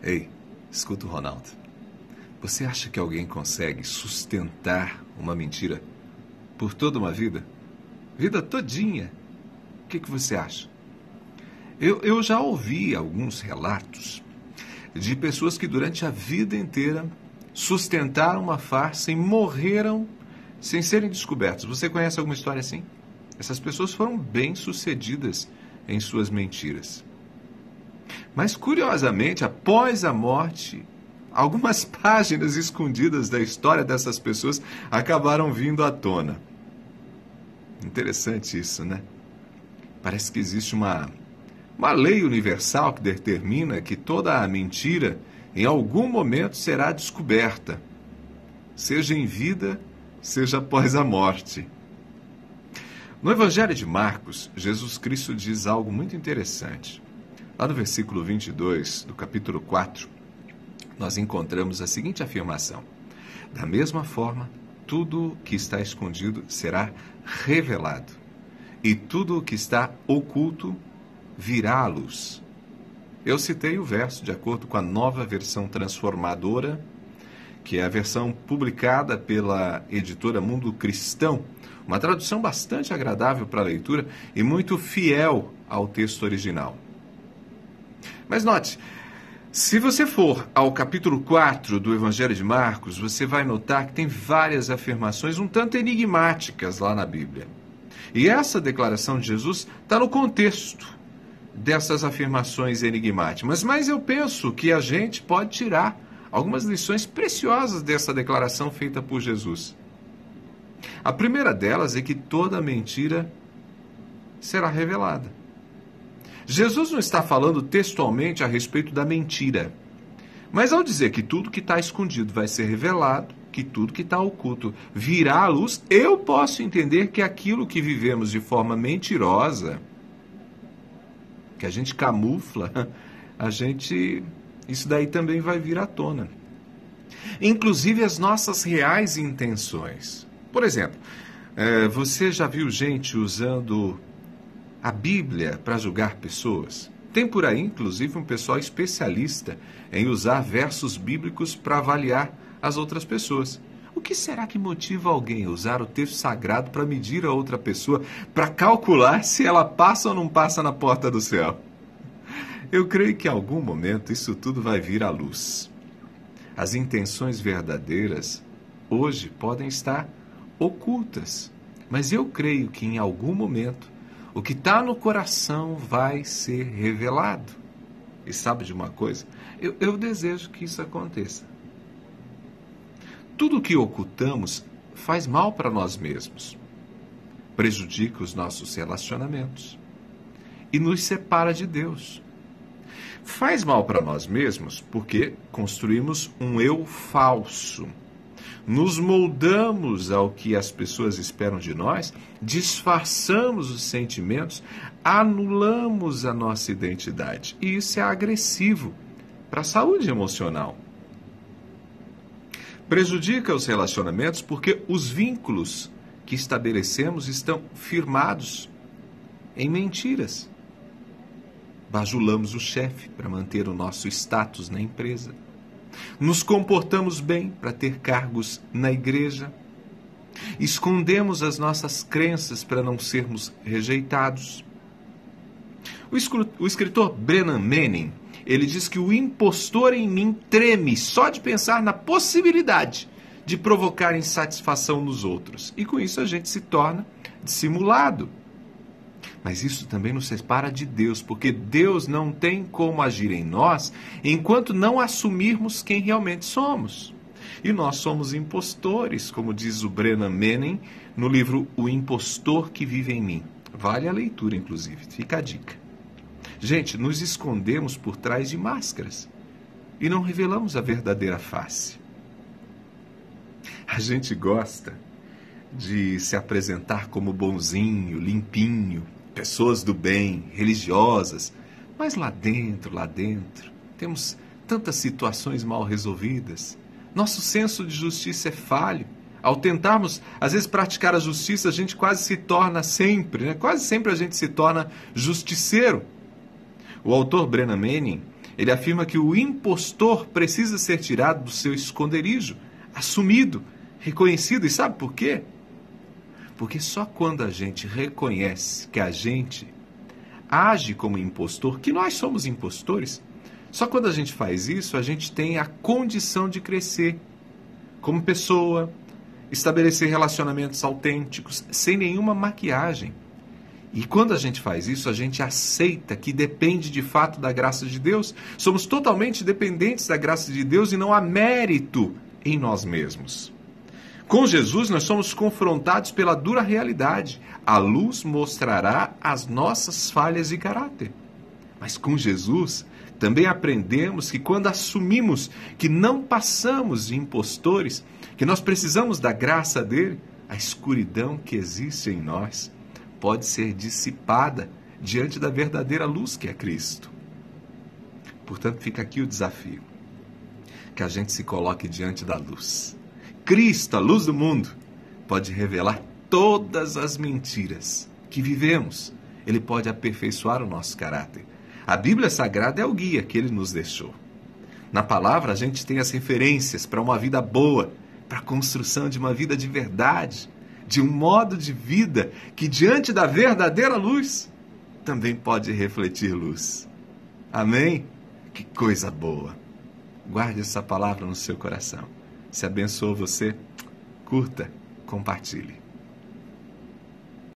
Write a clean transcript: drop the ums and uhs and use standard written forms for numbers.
Ei, escuta o Ronaldo. Você acha que alguém consegue sustentar uma mentira por toda uma vida? Vida todinha. O que você acha? Eu já ouvi alguns relatos de pessoas que durante a vida inteira sustentaram uma farsa e morreram sem serem descobertos. Você conhece alguma história assim? Essas pessoas foram bem-sucedidas em suas mentiras. Mas, curiosamente, após a morte, algumas páginas escondidas da história dessas pessoas acabaram vindo à tona. Interessante isso, né? Parece que existe uma lei universal que determina que toda a mentira, em algum momento, será descoberta, seja em vida, seja após a morte. No Evangelho de Marcos, Jesus Cristo diz algo muito interessante. Lá no versículo 22 do capítulo 4, nós encontramos a seguinte afirmação: da mesma forma, tudo que está escondido será revelado, e tudo o que está oculto virá à luz. Eu citei o verso de acordo com a Nova Versão Transformadora, que é a versão publicada pela editora Mundo Cristão, uma tradução bastante agradável para a leitura e muito fiel ao texto original. Mas note, se você for ao capítulo 4 do Evangelho de Marcos, você vai notar que tem várias afirmações um tanto enigmáticas lá na Bíblia. E essa declaração de Jesus está no contexto dessas afirmações enigmáticas. Mas eu penso que a gente pode tirar algumas lições preciosas dessa declaração feita por Jesus. A primeira delas é que toda mentira será revelada. Jesus não está falando textualmente a respeito da mentira, mas ao dizer que tudo que está escondido vai ser revelado, que tudo que está oculto virá à luz, eu posso entender que aquilo que vivemos de forma mentirosa, que a gente camufla, isso daí também vai vir à tona. Inclusive as nossas reais intenções. Por exemplo, você já viu gente usando a Bíblia para julgar pessoas? Tem por aí, inclusive, um pessoal especialista em usar versos bíblicos para avaliar as outras pessoas. O que será que motiva alguém a usar o texto sagrado para medir a outra pessoa, para calcular se ela passa ou não passa na porta do céu? Eu creio que em algum momento isso tudo vai vir à luz. As intenções verdadeiras hoje podem estar ocultas, mas eu creio que em algum momento o que está no coração vai ser revelado. E sabe de uma coisa? Eu desejo que isso aconteça. Tudo o que ocultamos faz mal para nós mesmos, prejudica os nossos relacionamentos e nos separa de Deus. Faz mal para nós mesmos porque construímos um eu falso. Nos moldamos ao que as pessoas esperam de nós, disfarçamos os sentimentos, anulamos a nossa identidade. E isso é agressivo para a saúde emocional. Prejudica os relacionamentos porque os vínculos que estabelecemos estão firmados em mentiras. Bajulamos o chefe para manter o nosso status na empresa. Nos comportamos bem para ter cargos na igreja. Escondemos as nossas crenças para não sermos rejeitados. O escritor Brennan Manning, ele diz que o impostor em mim treme só de pensar na possibilidade de provocar insatisfação nos outros. E com isso a gente se torna dissimulado. Mas isso também nos separa de Deus, porque Deus não tem como agir em nós enquanto não assumirmos quem realmente somos. E nós somos impostores, como diz o Brennan Manning no livro O Impostor que Vive em Mim. Vale a leitura, inclusive, fica a dica. Gente, nos escondemos por trás de máscaras e não revelamos a verdadeira face. A gente gosta de se apresentar como bonzinho, limpinho, pessoas do bem, religiosas, mas lá dentro, temos tantas situações mal resolvidas. Nosso senso de justiça é falho. Ao tentarmos, às vezes, praticar a justiça, a gente quase se torna quase sempre a gente se torna justiceiro. O autor Brennan Manning, Ele afirma que o impostor precisa ser tirado do seu esconderijo, assumido, reconhecido. E sabe por quê? Porque só quando a gente reconhece que a gente age como impostor, que nós somos impostores, só quando a gente faz isso, a gente tem a condição de crescer como pessoa, estabelecer relacionamentos autênticos, sem nenhuma maquiagem. E quando a gente faz isso, a gente aceita que depende de fato da graça de Deus. Somos totalmente dependentes da graça de Deus e não há mérito em nós mesmos. Com Jesus, nós somos confrontados pela dura realidade. A luz mostrará as nossas falhas de caráter. Mas com Jesus, também aprendemos que quando assumimos que não passamos de impostores, que nós precisamos da graça dele, a escuridão que existe em nós pode ser dissipada diante da verdadeira luz que é Cristo. Portanto, fica aqui o desafio, que a gente se coloque diante da luz. Cristo, a luz do mundo, pode revelar todas as mentiras que vivemos. Ele pode aperfeiçoar o nosso caráter. A Bíblia Sagrada é o guia que ele nos deixou. Na palavra, a gente tem as referências para uma vida boa, para a construção de uma vida de verdade, de um modo de vida que, diante da verdadeira luz, também pode refletir luz. Amém? Que coisa boa! Guarde essa palavra no seu coração. Se abençoou você, curta, compartilhe.